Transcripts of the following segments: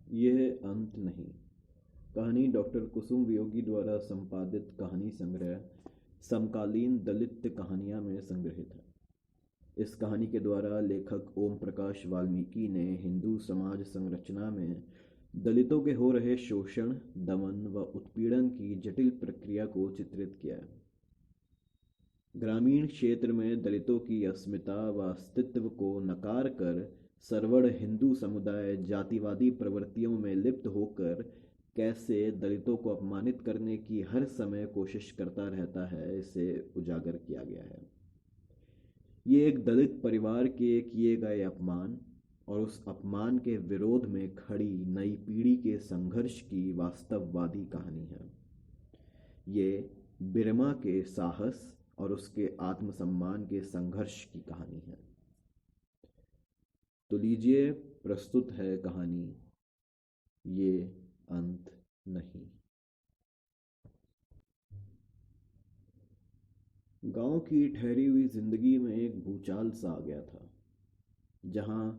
यह अंत नहीं। कहानी डॉक्टर कुसुम वियोगी द्वारा संपादित कहानी संग्रह समकालीन दलित कहानियाँ में संग्रहित है। इस कहानी के द्वारा लेखक ओम प्रकाश वाल्मीकि ने हिंदू समाज संरचना में दलितों के हो रहे शोषण, दमन व उत्पीड़न की जटिल प्रक्रिया को चित्रित किया है। ग्रामीण क्षेत्र में दलितों की अस्मिता व अस्तित्व को नकार कर सरवण हिंदू समुदाय जातिवादी प्रवृत्तियों में लिप्त होकर कैसे दलितों को अपमानित करने की हर समय कोशिश करता रहता है, इसे उजागर किया गया है। ये एक दलित परिवार के किए गए अपमान और उस अपमान के विरोध में खड़ी नई पीढ़ी के संघर्ष की वास्तववादी कहानी है। ये बिरमा के साहस और उसके आत्मसम्मान के संघर्ष की कहानी है। तो लीजिए, प्रस्तुत है कहानी ये अंत नहीं। गांव की ठहरी हुई जिंदगी में एक भूचाल सा आ गया था, जहां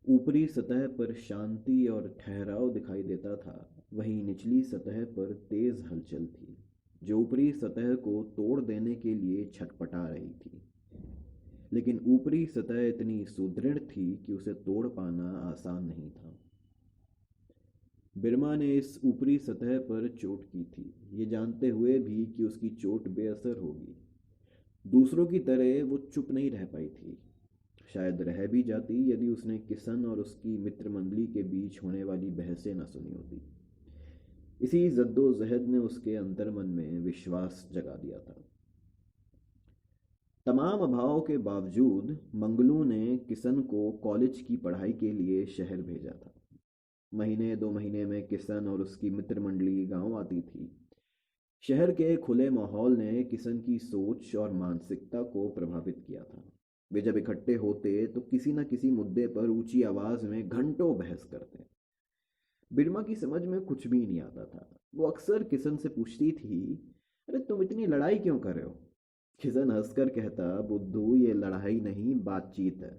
ऊपरी सतह पर शांति और ठहराव दिखाई देता था, वहीं निचली सतह पर तेज हलचल थी, जो ऊपरी सतह को तोड़ देने के लिए छटपटा रही थी। लेकिन ऊपरी सतह इतनी सुदृढ़ थी कि उसे तोड़ पाना आसान नहीं था। बिरमा ने इस ऊपरी सतह पर चोट की थी, ये जानते हुए भी कि उसकी चोट बेअसर होगी। दूसरों की तरह वो चुप नहीं रह पाई थी। शायद रह भी जाती यदि उसने किशन और उसकी मित्र मंडली के बीच होने वाली बहसें न सुनी होती। इसी जद्दोजहद ने उसके अंतर्मन में विश्वास जगा दिया था। तमाम अभावों के बावजूद मंगलू ने किशन को कॉलेज की पढ़ाई के लिए शहर भेजा था। महीने 2 महीने में किशन और उसकी मित्र मंडली गांव आती थी। शहर के खुले माहौल ने किशन की सोच और मानसिकता को प्रभावित किया था। वे जब इकट्ठे होते तो किसी न किसी मुद्दे पर ऊंची आवाज में घंटों बहस करते। बिरमा की समझ में कुछ भी नहीं आता था। वो अक्सर किशन से पूछती थी, अरे तुम इतनी लड़ाई क्यों कर रहे हो? किशन हंसकर कहता, बुद्धू ये लड़ाई नहीं, बातचीत है।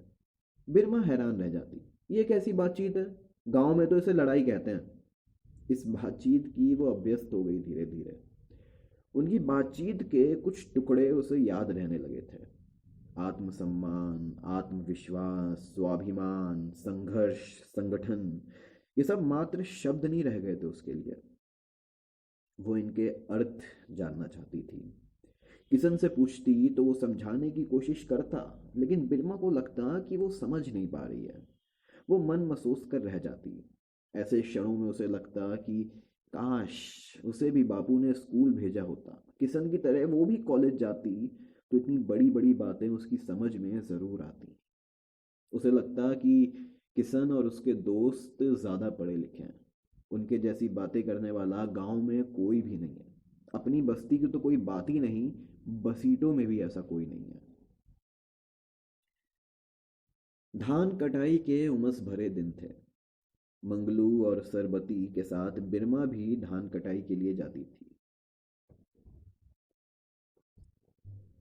बिरमा हैरान रह जाती, ये कैसी बातचीत है? गांव में तो इसे लड़ाई कहते हैं। इस बातचीत की वो अभ्यस्त हो गई धीरे धीरे। उनकी बातचीत के कुछ टुकड़े उसे याद रहने लगे थे। आत्मसम्मान, आत्मविश्वास, स्वाभिमान, संघर्ष, संगठन, ये सब मात्र शब्द नहीं रह गए थे उसके लिए। वो इनके अर्थ जानना चाहती थी। किशन से पूछती तो वो समझाने की कोशिश करता, लेकिन बिरमा को लगता कि वो समझ नहीं पा रही है। वो मन महसूस कर रह जाती। ऐसे क्षणों में उसे लगता कि काश उसे भी बापू ने स्कूल भेजा होता, किशन की तरह वो भी कॉलेज जाती, तो इतनी बड़ी बड़ी बातें उसकी समझ में ज़रूर आती। उसे लगता कि किशन और उसके दोस्त ज़्यादा पढ़े लिखे हैं, उनके जैसी बातें करने वाला गांव में कोई भी नहीं है। अपनी बस्ती की तो कोई बात ही नहीं, बसीटों में भी ऐसा कोई नहीं है। धान कटाई के उमस भरे दिन थे। मंगलू और सरबती के साथ बिरमा भी धान कटाई के लिए जाती थी।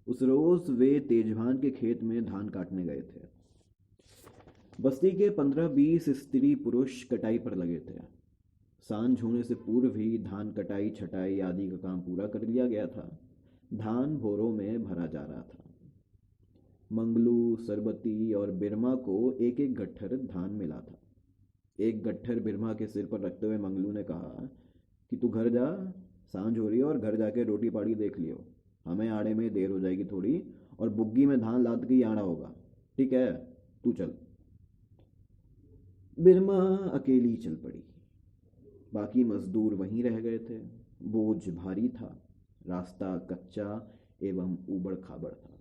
उस रोज वे तेजभान के खेत में धान काटने गए थे। बस्ती के 15-20 स्त्री पुरुष कटाई पर लगे थे। सांझ होने से पूर्व ही धान कटाई छटाई आदि का काम पूरा कर लिया गया था। धान भोरों में भरा जा रहा था। मंगलू, सरबती और बिरमा को एक एक गट्ठर धान मिला था। एक गट्ठर बिरमा के सिर पर रखते हुए मंगलू ने कहा कि तू घर जा, सांझ हो रही है और घर जाके रोटी पाड़ी देख लियो। हमें आड़े में देर हो जाएगी थोड़ी, और बुग्गी में धान लाद के ही आना होगा। ठीक है, तू चल। बिरमा अकेली चल पड़ी। बाकी मजदूर वहीं रह गए थे। बोझ भारी था। रास्ता कच्चा एवं ऊबड़ खाबड़ था।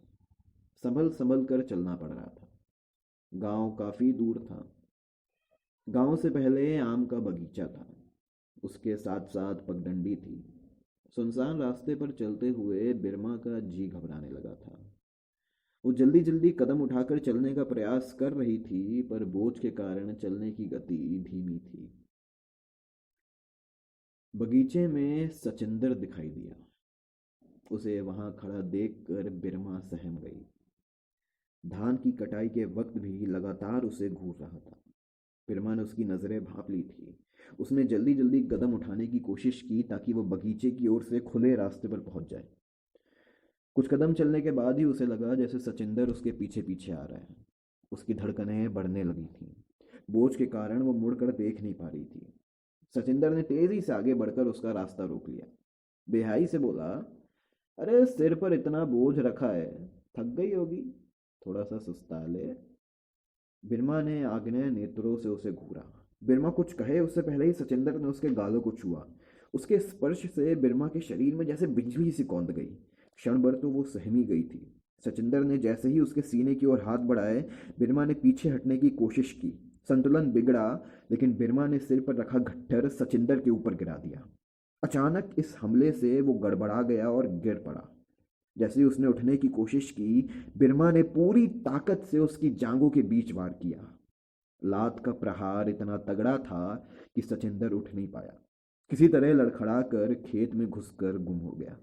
संभल संभल कर चलना पड़ रहा था। गांव काफी दूर था। गांव से पहले आम का बगीचा था। उसके साथ साथ पगडंडी थी। सुनसान रास्ते पर चलते हुए बिरमा का जी घबराने लगा था। वो जल्दी जल्दी कदम उठाकर चलने का प्रयास कर रही थी, पर बोझ के कारण चलने की गति धीमी थी। बगीचे में सचिंदर दिखाई दिया। उसे वहां खड़ा देखकर बिरमा सहम गई। धान की कटाई के वक्त भी लगातार उसे घूर रहा था। बिरमा ने उसकी नजरें भांप ली थी। उसने जल्दी जल्दी कदम उठाने की कोशिश की ताकि वो बगीचे की ओर से खुले रास्ते पर पहुंच जाए। कुछ कदम चलने के बाद ही उसे लगा जैसे सचिंदर उसके पीछे पीछे आ रहा है। उसकी धड़कनें बढ़ने लगी थीं। बोझ के कारण वो मुड़कर देख नहीं पा रही थी। सचिंदर ने तेजी से आगे बढ़कर उसका रास्ता रोक लिया। बेहाई से बोला, अरे सिर पर इतना बोझ रखा है, थक गई होगी, थोड़ा सा सुस्ता ले। बिरमा ने आग्नेय नेत्रों से उसे घूरा। बिरमा कुछ कहे उससे पहले ही सचिंदर ने उसके गालों को छुआ। उसके स्पर्श से बिरमा के शरीर में जैसे बिजली सी कौंध गई। क्षण भर तो वो सहमी गई थी। सचिंदर ने जैसे ही उसके सीने की ओर हाथ बढ़ाए, बिरमा ने पीछे हटने की कोशिश की। संतुलन बिगड़ा, लेकिन बिरमा ने सिर पर रखा गट्ठर सचिंदर के ऊपर गिरा दिया। अचानक इस हमले से वो गड़बड़ा गया और गिर पड़ा। जैसे ही उसने उठने की कोशिश की, बिरमा ने पूरी ताकत से उसकी जांघों के बीच वार किया। लात का प्रहार इतना तगड़ा था कि सचिंदर उठ नहीं पाया। किसी तरह लड़खड़ा कर खेत में घुसकर गुम हो गया।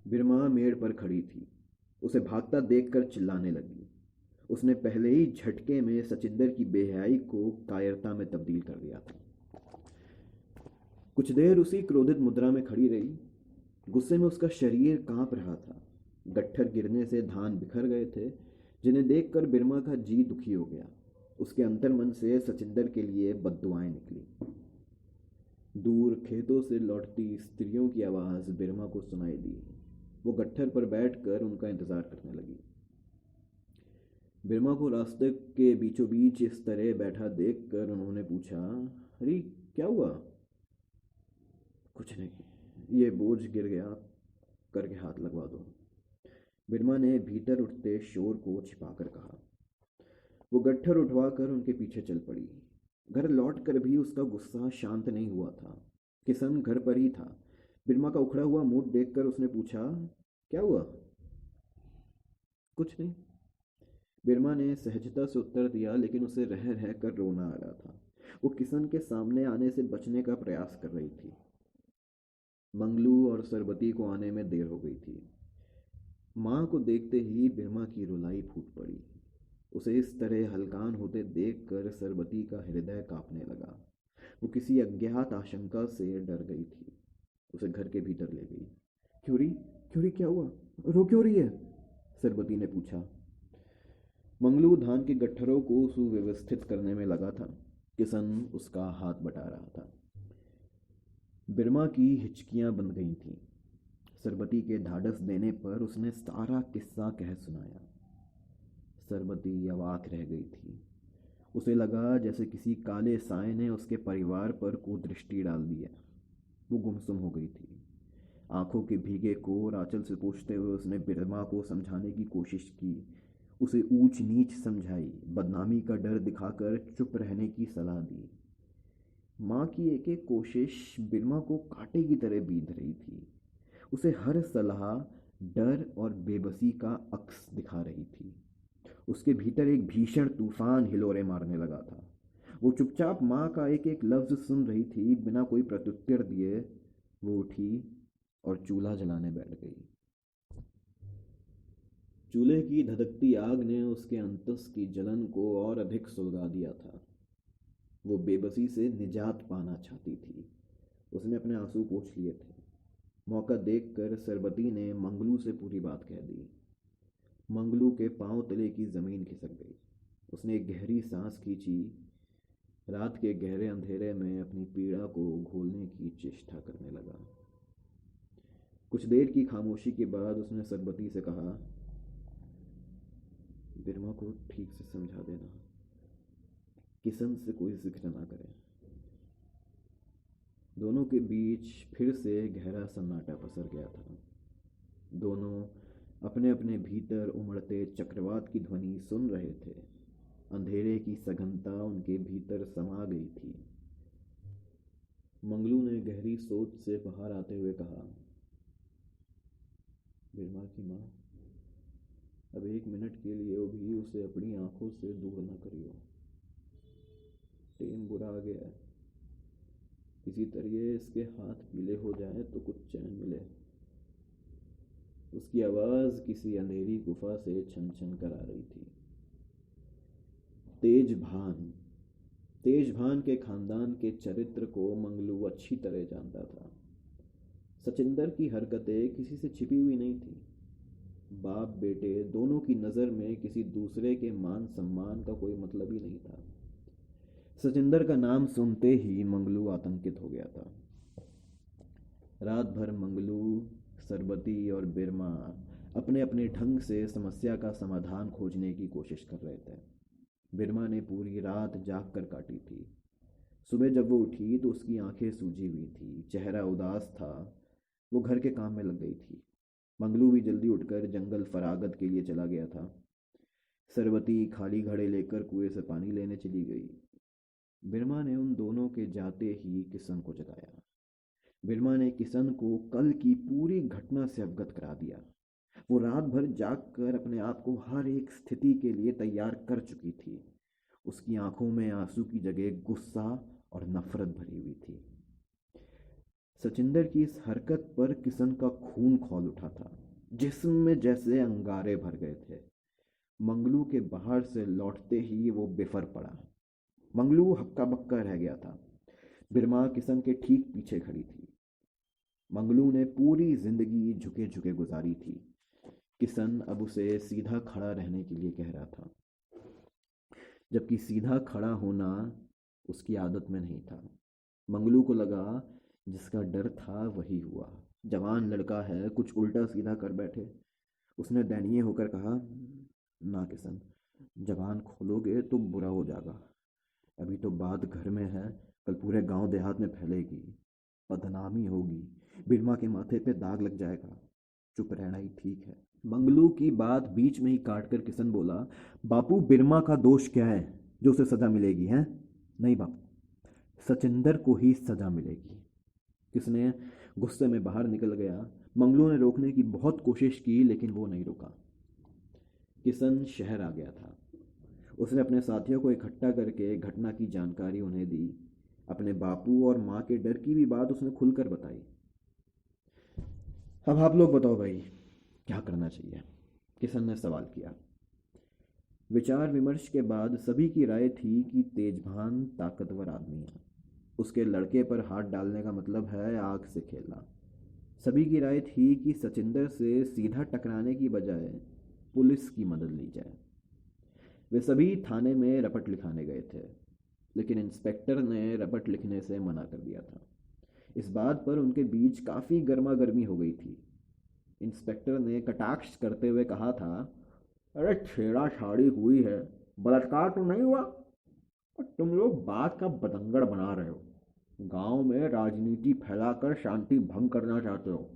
बिरमा मेड़ पर खड़ी थी। उसे भागता देखकर चिल्लाने लगी। उसने पहले ही झटके में सचिंदर की बेहयाई को कायरता में तब्दील कर दिया था। कुछ देर उसी क्रोधित मुद्रा में खड़ी रही। गुस्से में उसका शरीर कांप रहा था। गट्ठर गिरने से धान बिखर गए थे, जिन्हें देखकर बिरमा का जी दुखी हो गया। उसके अंतर्मन से सचिंदर के लिए बद्दुआएं निकली। दूर खेतों से लौटती स्त्रियों की आवाज़ बिरमा को सुनाई दी। वो गट्ठर पर बैठकर उनका इंतजार करने लगी। बिरमा को रास्ते के बीचों बीच इस तरह बैठा देखकर उन्होंने पूछा, अरे क्या हुआ? कुछ नहीं, ये बोझ गिर गया, करके हाथ लगवा दो। बिरमा ने भीतर उठते शोर को छिपाकर कहा। वो गट्ठर उठवाकर उनके पीछे चल पड़ी। घर लौटकर भी उसका गुस्सा शांत नहीं हुआ था। किशन घर पर ही था। बिरमा का उखड़ा हुआ मुंह देखकर उसने पूछा, क्या हुआ? कुछ नहीं, बिरमा ने सहजता से उत्तर दिया, लेकिन उसे रह रह कर रोना आ रहा था। वो किशन के सामने आने से बचने का प्रयास कर रही थी। मंगलू और सरबती को आने में देर हो गई थी। माँ को देखते ही बिरमा की रुलाई फूट पड़ी। उसे इस तरह हलकान होते देखकर सरबती का हृदय कांपने लगा। वो किसी अज्ञात आशंका से डर गई थी। उसे घर के भीतर ले गई। क्योरी, क्योरी क्या हुआ? रो क्यों रही है? सरबती ने पूछा। मंगलू धान के गट्ठरों को सुव्यवस्थित करने में लगा था। किशन उसका हाथ बटा रहा था। बिरमा की हिचकियां बंध गई थीं। सरबती के ढाढ़स देने पर उसने सारा किस्सा कह सुनाया। सरबती अवाक रह गई थी। उसे लगा जैसे किसी काले साए ने उसके परिवार पर कुदृष्टि डाल दी है। वो गुमसुम हो गई थी। आंखों के भीगे को आंचल से पोंछते हुए उसने बिरमा को समझाने की कोशिश की। उसे ऊंच नीच समझाई, बदनामी का डर दिखाकर चुप रहने की सलाह दी। माँ की एक एक कोशिश बिरमा को कांटे की तरह बींध रही थी। उसे हर सलाह डर और बेबसी का अक्स दिखा रही थी। उसके भीतर एक भीषण तूफान हिलोरे मारने लगा था। वो चुपचाप माँ का एक एक लफ्ज सुन रही थी। बिना कोई प्रत्युत्तर दिए वो उठी और चूल्हा जलाने बैठ गई। चूल्हे की धधकती आग ने उसके अंतस की जलन को और अधिक सुलगा दिया था। वो बेबसी से निजात पाना चाहती थी। उसने अपने आंसू पोंछ लिए थे। मौका देखकर सरबती ने मंगलू से पूरी बात कह दी। मंगलू के पांव तले की जमीन खिसक गई। उसने एक गहरी सांस खींची। रात के गहरे अंधेरे में अपनी पीड़ा को घोलने की चेष्टा करने लगा। कुछ देर की खामोशी के बाद उसने सरबती से कहा, बिरमा को ठीक से समझा देना, किशन से कोई जिक्र ना करे। दोनों के बीच फिर से गहरा सन्नाटा पसर गया था। दोनों अपने अपने भीतर उमड़ते चक्रवात की ध्वनि सुन रहे थे। अंधेरे की सघनता उनके भीतर समा गई थी। मंगलू ने गहरी सोच से बाहर आते हुए कहा, बिरमा की माँ, अब एक मिनट के लिए भी उसे अपनी आंखों से दूर न करियो। टेम बुरा आ गया है। किसी तरह इसके हाथ पीले हो जाए तो कुछ चैन मिले। उसकी आवाज़ किसी अंधेरी गुफा से छन छन कर आ रही थी। तेज भान, तेजभान के खानदान के चरित्र को मंगलू अच्छी तरह जानता था। सचिंदर की हरकतें किसी से छिपी हुई नहीं थी। बाप बेटे दोनों की नज़र में किसी दूसरे के मान सम्मान का कोई मतलब ही नहीं था। सचिंदर का नाम सुनते ही मंगलू आतंकित हो गया था। रात भर मंगलू, सरबती और बिरमा अपने अपने ढंग से समस्या का समाधान खोजने की कोशिश कर रहे थे। बिरमा ने पूरी रात जाग कर काटी थी। सुबह जब वो उठी तो उसकी आंखें सूजी हुई थी, चेहरा उदास था। वो घर के काम में लग गई थी। मंगलू भी जल्दी उठकर जंगल फरागत के लिए चला गया था। सरबती खाली घड़े लेकर कुएं से पानी लेने चली गई। बिरमा ने उन दोनों के जाते ही किशन को जगाया। बिरमा ने किशन को कल की पूरी घटना से अवगत करा दिया। वो रात भर जाग कर अपने आप को हर एक स्थिति के लिए तैयार कर चुकी थी। उसकी आंखों में आंसू की जगह गुस्सा और नफरत भरी हुई थी। सचिंदर की इस हरकत पर किशन का खून खौल उठा था। जिस्म में जैसे अंगारे भर गए थे। मंगलू के बाहर से लौटते ही वो बेफर पड़ा। मंगलू हक्का बक्का रह गया था। बिरमा किशन के ठीक पीछे खड़ी थी। मंगलू ने पूरी जिंदगी झुके झुके गुजारी थी। किशन अब उसे सीधा खड़ा रहने के लिए कह रहा था, जबकि सीधा खड़ा होना उसकी आदत में नहीं था। मंगलू को लगा जिसका डर था वही हुआ। जवान लड़का है, कुछ उल्टा सीधा कर बैठे। उसने दयनीय होकर कहा, ना किशन, जबान खोलोगे तो बुरा हो जाएगा। अभी तो बात घर में है, कल पूरे गांव देहात में फैलेगी, बदनामी होगी, बिरमा के माथे पे दाग लग जाएगा। चुप रहना ही ठीक है। मंगलू की बात बीच में ही काट कर किशन बोला, बापू बिरमा का दोष क्या है जो उसे सजा मिलेगी है? नहीं बापू, सचिंदर को ही सजा मिलेगी। किसने गुस्से में बाहर निकल गया। मंगलू ने रोकने की बहुत कोशिश की लेकिन वो नहीं रुका। किशन शहर आ गया था। उसने अपने साथियों को इकट्ठा करके घटना की जानकारी उन्हें दी। अपने बापू और माँ के डर की भी बात उसने खुलकर बताई। अब आप लोग बताओ भाई, क्या करना चाहिए? किशन ने सवाल किया। विचार विमर्श के बाद सभी की राय थी कि तेजभान ताकतवर आदमी है। उसके लड़के पर हाथ डालने का मतलब है आग से खेलना। सभी की राय थी कि सचिंदर से सीधा टकराने की बजाय पुलिस की मदद ली जाए। वे सभी थाने में रपट लिखाने गए थे, लेकिन इंस्पेक्टर ने रपट लिखने से मना कर दिया था। इस बात पर उनके बीच काफ़ी गर्मा गर्मी हो गई थी। इंस्पेक्टर ने कटाक्ष करते हुए कहा था, अरे छेड़ाछाड़ी हुई है, बलात्कार तो नहीं हुआ, और तुम लोग बात का बतंगड़ बना रहे हो। गांव में राजनीति फैलाकर शांति भंग करना चाहते हो,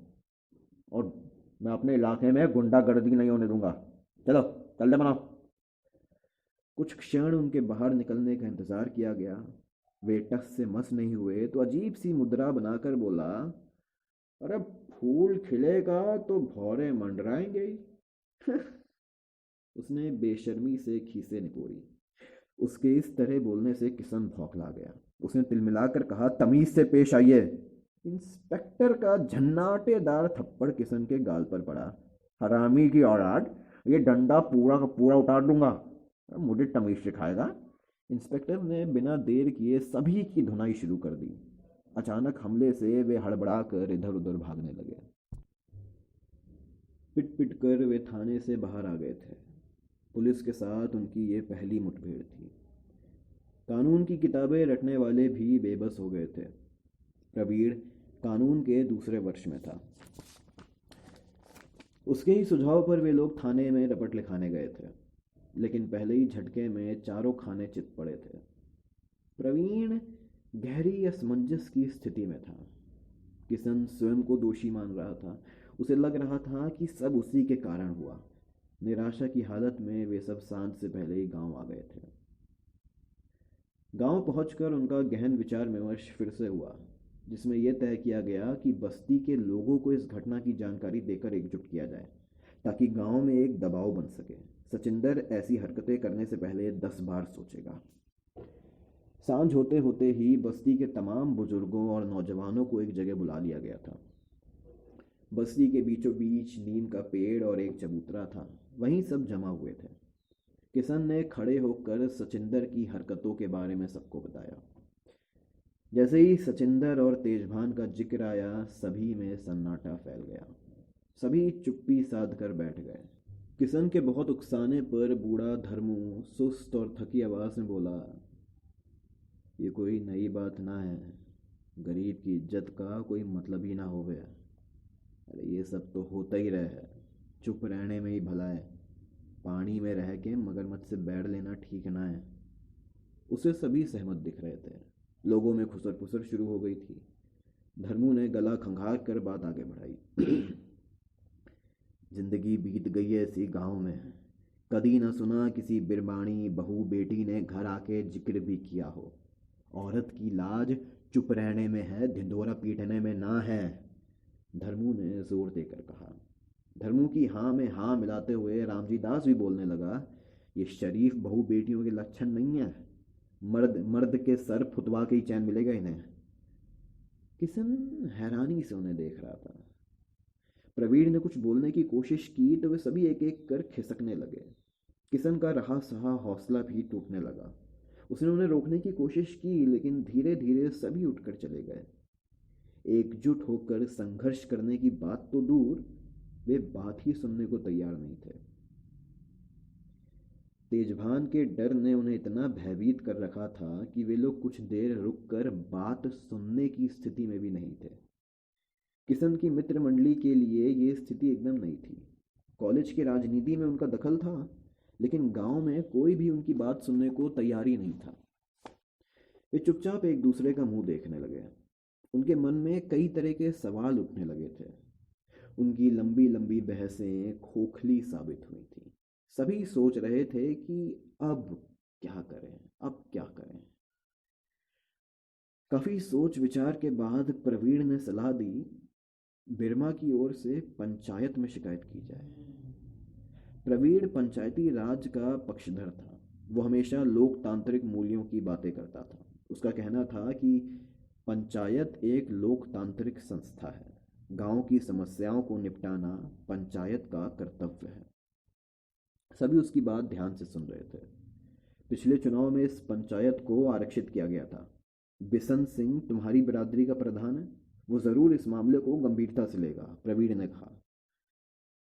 और मैं अपने इलाके में गुंडागर्दी नहीं होने दूंगा। चलो चलते बनाओ। कुछ क्षण उनके बाहर निकलने का इंतजार किया गया। वे टस से मस नहीं हुए तो अजीब सी मुद्रा बनाकर बोला, अरे फूल खिलेगा तो भौरे मंडराएंगे ही। उसने बेशर्मी से खीसें निपोरी। उसके इस तरह बोलने से किशन भौंकला गया। उसने तिलमिलाकर कहा, तमीज से पेश आइए। इंस्पेक्टर का झन्नाटेदार थप्पड़ किशन के गाल पर पड़ा। हरामी की औलाद, ये डंडा पूरा का पूरा उतार दूंगा, मुझे तमीज सिखाएगा। इंस्पेक्टर ने बिना देर किए सभी की धुनाई शुरू कर दी। अचानक हमले से वे हड़बड़ाकर इधर उधर भागने लगे। पिट पिट कर वे थाने से बाहर आ गए थे। पुलिस के साथ उनकी ये पहली मुठभेड़ थी। कानून की किताबें रटने वाले भी बेबस हो गए थे। प्रवीण कानून के दूसरे वर्ष में था। उसके ही सुझाव पर वे लोग थाने में रपट लिखाने गए थे, लेकिन पहले ही झटके में चारों खाने चित पड़े थे। प्रवीण गहरी असमंजस की स्थिति में था। किशन स्वयं को दोषी मान रहा था। उसे लग रहा था कि सब उसी के कारण हुआ। निराशा की हालत में वे सब सांझ से पहले ही गांव आ गए थे। गांव पहुंचकर उनका गहन विचार विमर्श फिर से हुआ, जिसमें यह तय किया गया कि बस्ती के लोगों को इस घटना की जानकारी देकर एकजुट किया जाए, ताकि गांव में एक दबाव बन सके। सचिंदर ऐसी हरकतें करने से पहले 10 बार सोचेगा। सांझ होते होते ही बस्ती के तमाम बुजुर्गों और नौजवानों को एक जगह बुला लिया गया था। बस्ती के बीचों बीच नीम का पेड़ और एक चबूतरा था। वहीं सब जमा हुए थे। किशन ने खड़े होकर सचिंदर की हरकतों के बारे में सबको बताया। जैसे ही सचिंदर और तेजभान का जिक्र आया, सभी में सन्नाटा फैल गया। सभी चुप्पी साध कर बैठ गए। किशन के बहुत उकसाने पर बूढ़ा धर्मू सुस्त और थकी आवाज में बोला, ये कोई नई बात ना है। गरीब की इज्जत का कोई मतलब ही ना हो गया। अरे ये सब तो होता ही रहा है। चुप रहने में ही भला है। पानी में रह के मगरमच्छ से बैठ लेना ठीक ना है। उसे सभी सहमत दिख रहे थे। लोगों में खुसर पुसर शुरू हो गई थी। धर्मू ने गला खंगार कर बात आगे बढ़ाई। जिंदगी बीत गई है इसी गांव में। कभी न सुना किसी बिरबानी बहू बेटी ने घर आके जिक्र भी किया हो। औरत की लाज चुप रहने में है, ढिंढोरा पीटने में ना है। धर्मू ने जोर देकर कहा। धर्मू की हाँ में हाँ मिलाते हुए रामजी दास भी बोलने लगा, ये शरीफ बहू बेटियों के लक्षण नहीं है। मर्द मर्द के सर फुतवा के ही चैन मिलेगा इन्हें। किशन हैरानी से उन्हें देख रहा था। प्रवीण ने कुछ बोलने की कोशिश की तो वे सभी एक एक कर खिसकने लगे। किशन का रहा सहा हौसला भी टूटने लगा। उसने उन्हें रोकने की कोशिश की, लेकिन धीरे धीरे सभी उठकर चले गए। एकजुट होकर संघर्ष करने की बात तो दूर, वे बात ही सुनने को तैयार नहीं थे। तेजभान के डर ने उन्हें इतना भयभीत कर रखा था कि वे लोग कुछ देर रुककर बात सुनने की स्थिति में भी नहीं थे। किशन की मित्र मंडली के लिए ये स्थिति एकदम नई थी। कॉलेज की राजनीति में उनका दखल था, लेकिन गांव में कोई भी उनकी बात सुनने को तैयार ही नहीं था। वे चुपचाप एक दूसरे का मुंह देखने लगे। उनके मन में कई तरह के सवाल उठने लगे थे। उनकी लंबी लंबी बहसें खोखली साबित हुई थी। सभी सोच रहे थे कि अब क्या करें, अब क्या करें। काफी सोच विचार के बाद प्रवीण ने सलाह दी, बिरमा की ओर से पंचायत में शिकायत की जाए। प्रवीण पंचायती राज का पक्षधर था। वो हमेशा लोकतांत्रिक मूल्यों की बातें करता था। उसका कहना था कि पंचायत एक लोकतांत्रिक संस्था है। गांव की समस्याओं को निपटाना पंचायत का कर्तव्य है। सभी उसकी बात ध्यान से सुन रहे थे। पिछले चुनाव में इस पंचायत को आरक्षित किया गया था। बिशन सिंह तुम्हारी बिरादरी का प्रधान है, वो जरूर इस मामले को गंभीरता से लेगा, प्रवीण ने कहा।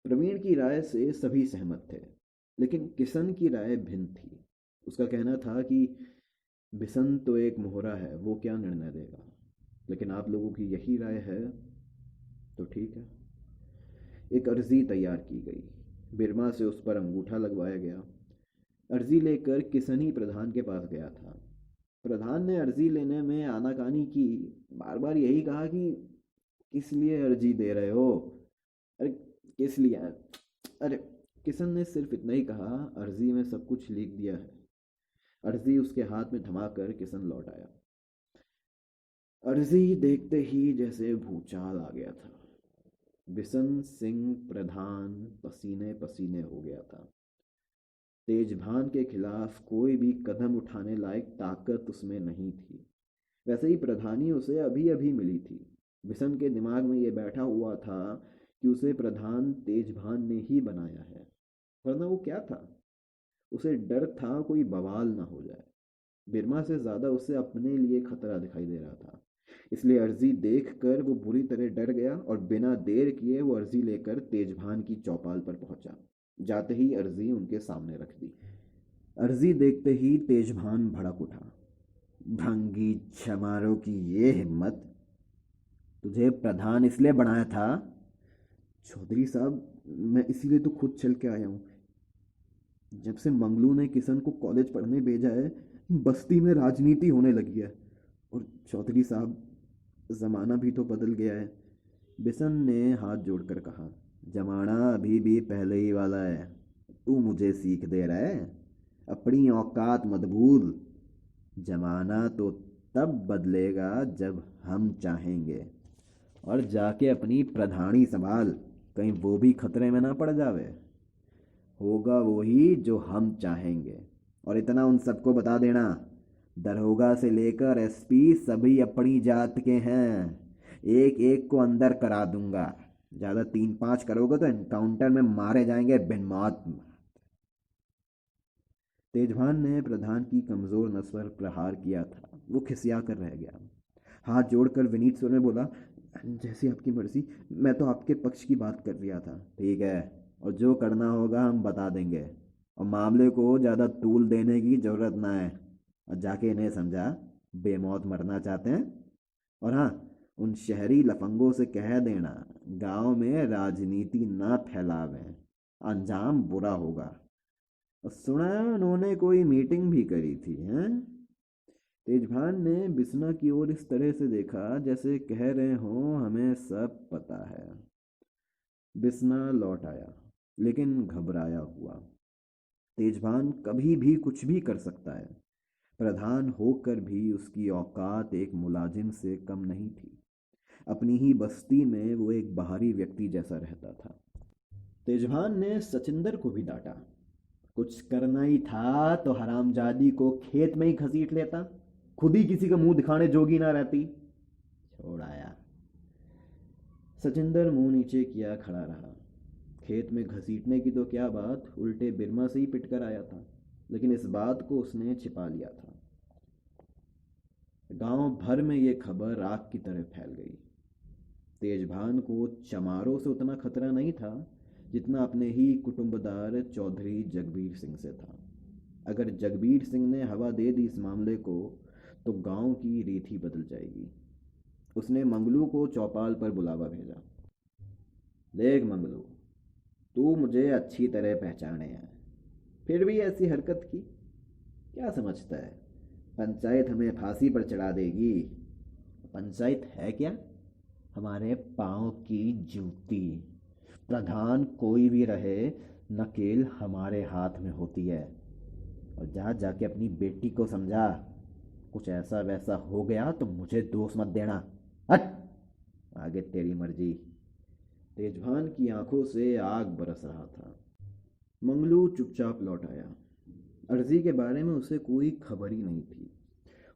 प्रवीण की राय से सभी सहमत थे, लेकिन किशन की राय भिन्न थी। उसका कहना था कि बिशन तो एक मोहरा है, वो क्या निर्णय देगा, लेकिन आप लोगों की यही राय है तो ठीक है। एक अर्जी तैयार की गई। बिरमा से उस पर अंगूठा लगवाया गया। अर्जी लेकर किशन ही प्रधान के पास गया था। प्रधान ने अर्जी लेने में आनाकानी की। बार बार यही कहा कि किस लिए अर्जी दे रहे हो। अरे किस लिए? अरे किशन ने सिर्फ इतना ही कहा, अर्जी में सब कुछ लिख दिया है। अर्जी उसके हाथ में थमाकर किशन लौट आया। अर्जी देखते ही जैसे भूचाल आ गया था। बिशन सिंह प्रधान पसीने पसीने हो गया था। तेजभान के खिलाफ कोई भी कदम उठाने लायक ताकत उसमें नहीं थी। वैसे ही प्रधानी उसे अभी अभी मिली थी। बिशन के दिमाग में ये बैठा हुआ था कि उसे प्रधान तेजभान ने ही बनाया है, वरना वो क्या था। उसे डर था कोई बवाल ना हो जाए। बिरमा से ज़्यादा उसे अपने लिए खतरा दिखाई दे रहा था। इसलिए अर्जी देखकर वो बुरी तरह डर गया और बिना देर किए वो अर्जी लेकर तेजभान की चौपाल पर पहुंचा। जाते ही अर्जी उनके सामने रख दी। अर्जी देखते ही तेजभान भड़क उठा। भंगी छमारों की ये हिम्मत! तुझे प्रधान इसलिए बनाया था? चौधरी साहब, मैं इसीलिए तो खुद चल के आया हूँ। जब से मंगलू ने किशन को कॉलेज पढ़ने भेजा है, बस्ती में राजनीति होने लगी है। और चौधरी साहब, ज़माना भी तो बदल गया है। बिशन ने हाथ जोड़कर कहा, जमाना अभी भी पहले ही वाला है। तू मुझे सीख दे रहा है? अपनी औकात मत भूल। जमाना तो तब बदलेगा जब हम चाहेंगे। और जाके अपनी प्रधानी संभाल, कहीं वो भी खतरे में ना पड़ जावे। होगा वो ही जो हम चाहेंगे। और इतना उन सबको बता देना, दरोगा से लेकर एसपी सभी अपनी जात के हैं। एक एक को अंदर करा दूंगा। ज़्यादा 3-5 करोगे तो एनकाउंटर में मारे जाएंगे बिन मौत। तेजभान ने प्रधान की कमजोर नस पर प्रहार किया था। वो खिसिया कर रह गया। हाथ जोड़कर विनीत स्वर में बोला, जैसी आपकी मर्जी, मैं तो आपके पक्ष की बात कर रहा था। ठीक है, और जो करना होगा हम बता देंगे, और मामले को ज़्यादा तूल देने की ज़रूरत ना है। और जाके इन्हें समझा, बेमौत मरना चाहते हैं। और हाँ, उन शहरी लफंगों से कह देना गांव में राजनीति ना फैलावें, अंजाम बुरा होगा। और सुना है उन्होंने कोई मीटिंग भी करी थी, हैं? तेजभान ने बिस्ना की ओर इस तरह से देखा जैसे कह रहे हों हमें सब पता है। बिस्ना लौट आया, लेकिन घबराया हुआ। तेजभान कभी भी कुछ भी कर सकता है। प्रधान होकर भी उसकी औकात एक मुलाजिम से कम नहीं थी। अपनी ही बस्ती में वो एक बाहरी व्यक्ति जैसा रहता था। तेजभान ने सचिंदर को भी डांटा। कुछ करना ही था तो हरामजादी को खेत में ही घसीट लेता, खुद ही किसी का मुंह दिखाने जोगी ना रहती। छोड़ आया। सचिंदर मुंह नीचे किया खड़ा रहा। खेत में घसीटने की तो क्या बात, उल्टे बिरमा से ही पिटकर आया था, लेकिन इस बात को उसने छिपा लिया था। गांव भर में ये खबर आग की तरह फैल गई। तेजभान को चमारों से उतना खतरा नहीं था जितना अपने ही कुटुंबदार चौधरी जगबीर सिंह से था। अगर जगबीर सिंह ने हवा दे दी इस मामले को, तो गांव की रीत ही बदल जाएगी। उसने मंगलू को चौपाल पर बुलावा भेजा। देख मंगलू, तू मुझे अच्छी तरह पहचाने है, फिर भी ऐसी हरकत की? क्या समझता है पंचायत हमें फांसी पर चढ़ा देगी? पंचायत है क्या? हमारे पाँव की जूती। प्रधान कोई भी रहे, नकेल हमारे हाथ में होती है। और जा जाके अपनी बेटी को समझा, कुछ ऐसा वैसा हो गया तो मुझे दोष मत देना। हट, आगे तेरी मर्जी। तेजभान की आंखों से आग बरस रहा था। मंगलू चुपचाप लौट आया। अर्जी के बारे में उसे कोई खबर ही नहीं थी।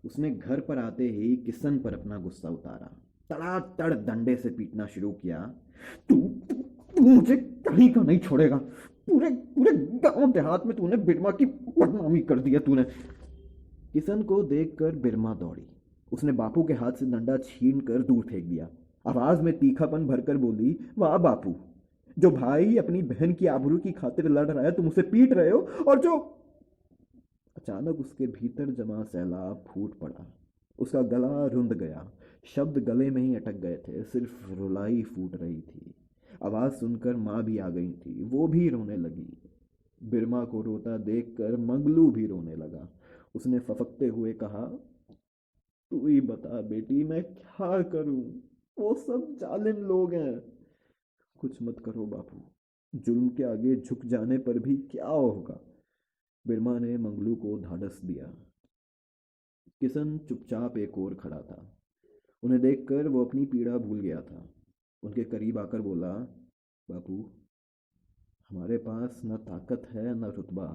उसने घर पर आते ही किशन पर अपना गुस्सा उतारा। तड़ातड़ डंडे से पीटना शुरू किया। तू तू मुझे कहीं का नहीं छोड़ेगा। पूरे पूरे गांव देहात में तूने बिरमा की बदनामी कर दी है तूने। किशन को देखकर बिरमा दौड़ी। उसने बापू के हाथ से डंडा छीन कर दूर फेंक दिया। आवाज में तीखापन भरकर बोली, वाह बापू, जो भाई अपनी बहन की आबरू की खातिर लड़ रहा है तुम उसे पीट रहे हो, और जो... अचानक उसके भीतर जमा सैलाब फूट पड़ा। उसका गला रुंध गया। शब्द गले में ही अटक गए थे, सिर्फ रुलाई फूट रही थी। आवाज सुनकर माँ भी आ गई थी, वो भी रोने लगी। बिरमा को रोता देखकर मंगलू भी रोने लगा। उसने फफकते हुए कहा, तू ही बता बेटी, मैं क्या करूं? वो सब जालिम लोग हैं। कुछ मत करो बापू, जुल्म के आगे झुक जाने पर भी क्या होगा? बिरमा ने मंगलू को ढाढ़स दिया। किशन चुपचाप एक ओर खड़ा था। उन्हें देखकर वो अपनी पीड़ा भूल गया था। उनके करीब आकर बोला, बापू, हमारे पास न ताकत है न रुतबा,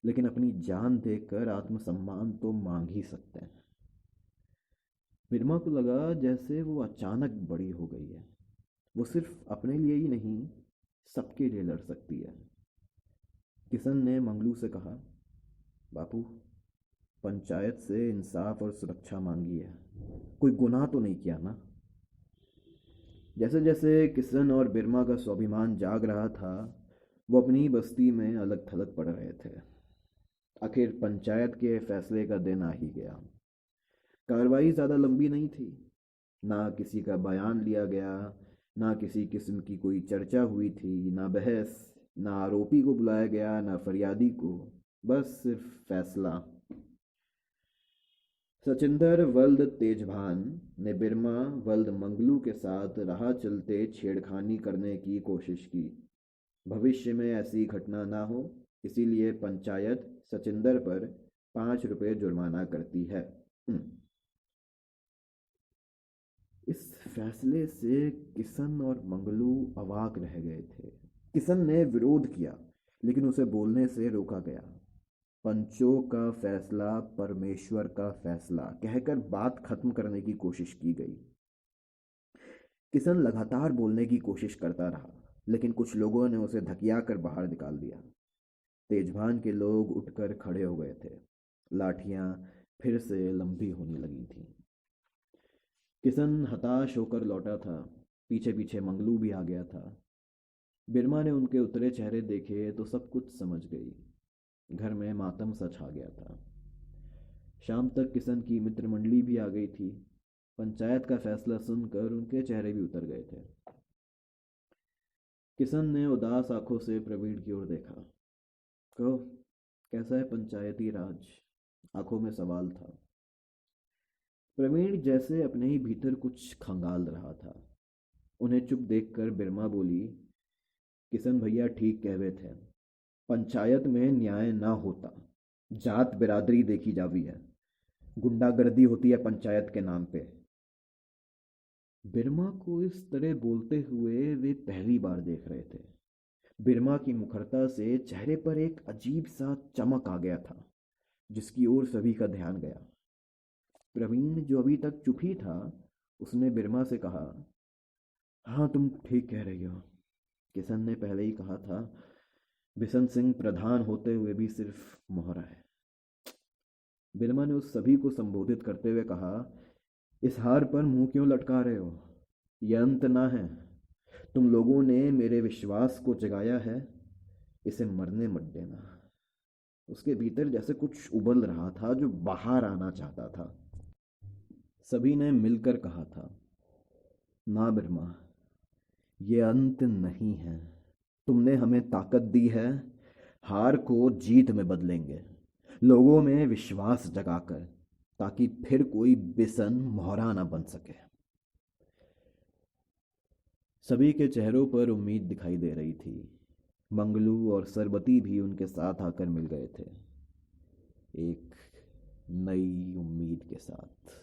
लेकिन अपनी जान देकर आत्मसम्मान तो मांग ही सकते हैं। बिरमा को लगा जैसे वो अचानक बड़ी हो गई है। वो सिर्फ अपने लिए ही नहीं, सबके लिए लड़ सकती है। किशन ने मंगलू से कहा, बापू, पंचायत से इंसाफ और सुरक्षा मांगी है, कोई गुनाह तो नहीं किया ना? जैसे जैसे किशन और बिरमा का स्वाभिमान जाग रहा था, वो अपनी बस्ती में अलग थलग पड़ रहे थे। आखिर पंचायत के फैसले का दिन आ ही गया। कार्रवाई ज़्यादा लंबी नहीं थी। ना किसी का बयान लिया गया, ना किसी किस्म की कोई चर्चा हुई थी, ना बहस, ना आरोपी को बुलाया गया, ना फरियादी को। बस सिर्फ फैसला। सचिंदर वल्द तेजभान ने बिरमा वल्द मंगलू के साथ राह चलते छेड़खानी करने की कोशिश की। भविष्य में ऐसी घटना ना हो, इसीलिए पंचायत सचिंदर पर 5 रुपये जुर्माना करती है। इस फैसले से किशन और मंगलू अवाक रह गए थे। किशन ने विरोध किया, लेकिन उसे बोलने से रोका गया। पंचों का फैसला परमेश्वर का फैसला कहकर बात खत्म करने की कोशिश की गई। किशन लगातार बोलने की कोशिश करता रहा, लेकिन कुछ लोगों ने उसे धकिया कर बाहर निकाल दिया। तेजभान के लोग उठकर खड़े हो गए थे। लाठियां फिर से लंबी होने लगी थीं। किशन हताश होकर लौटा था। पीछे पीछे मंगलू भी आ गया था। बिरमा ने उनके उतरे चेहरे देखे तो सब कुछ समझ गई। घर में मातम सा छा गया था। शाम तक किशन की मित्र मंडली भी आ गई थी। पंचायत का फैसला सुनकर उनके चेहरे भी उतर गए थे। किशन ने उदास आंखों से प्रवीण की ओर देखा। कहो, कैसा है पंचायती राज? आंखों में सवाल था। प्रवीण जैसे अपने ही भीतर कुछ खंगाल रहा था। उन्हें चुप देखकर बिरमा बोली, किशन भैया ठीक कहवे थे। पंचायत में न्याय ना होता, जात बिरादरी देखी जावी है, गुंडागर्दी होती है पंचायत के नाम पे। बिरमा को इस तरह बोलते हुए वे पहली बार देख रहे थे। बिरमा की मुखरता से चेहरे पर एक अजीब सा चमक आ गया था, जिसकी ओर सभी का ध्यान गया। प्रवीण, जो अभी तक चुप ही था, उसने बिरमा से कहा, हाँ तुम ठीक कह रही हो। किशन ने पहले ही कहा था, बिशन सिंह प्रधान होते हुए भी सिर्फ मोहरा है। बिरमा ने उस सभी को संबोधित करते हुए कहा, इस हार पर मुंह क्यों लटका रहे हो? यह अंत ना है। तुम लोगों ने मेरे विश्वास को जगाया है, इसे मरने मत देना। उसके भीतर जैसे कुछ उबल रहा था जो बाहर आना चाहता था। सभी ने मिलकर कहा था, ना बिरमा, ये अंत नहीं है। तुमने हमें ताकत दी है, हार को जीत में बदलेंगे, लोगों में विश्वास जगाकर, ताकि फिर कोई बिसन मोहरा ना बन सके। सभी के चेहरों पर उम्मीद दिखाई दे रही थी। मंगलू और सरबती भी उनके साथ आकर मिल गए थे, एक नई उम्मीद के साथ।